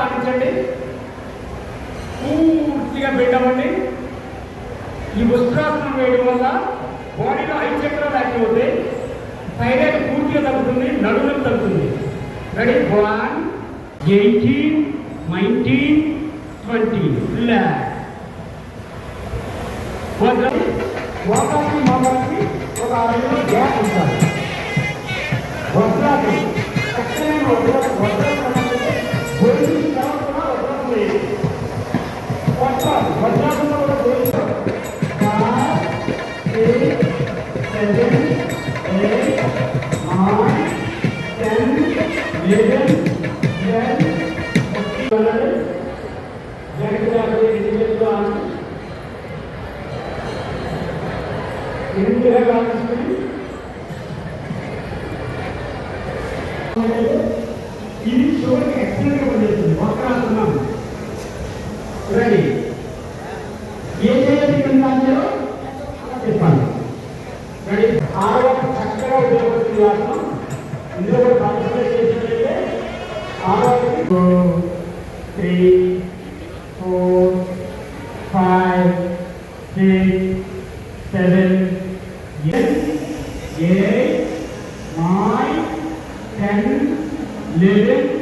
పాటించండి. పూర్తిగా పెట్టమండి. ఈ వస్త్రాసనం వేయడం వల్ల బాడీలో 5 చక్రాలు యాక్టివ్ అవుతాయి. థైరాయిడ్ పూర్తిగా తగ్గుతుంది, నడుములకు తగ్గుతుంది. Ready 1 18 19 20 relax. ఒకరికి మొదలకి ఒక 6 గ్యాప్ ఉంటారు. వస్త్రాసనం చక్కని వస్త్రాసనం గోధుమ కూడా వస్త్రాసనం వేయాలి. వస్త్రాసనంలో కూడా గోధుమ 5 6 7 8 9 10 11 12 ఇది చివరికి ఎక్సలెంట్ గా పనిచేస్తుంది. వస్త్రాసనం రెడీ. ఏ చేయాలి అలా చెప్పాలి. రెడీ. ఆడవాళ్ళకి చక్కగా ఉపయోగపడుతుంది ఆసనం. ఇందులో కూడా పార్టిసిపేట్ చేసినట్లయితే ఆడవాళ్ళకి 2 3 4 5 6 7 8 9 10 11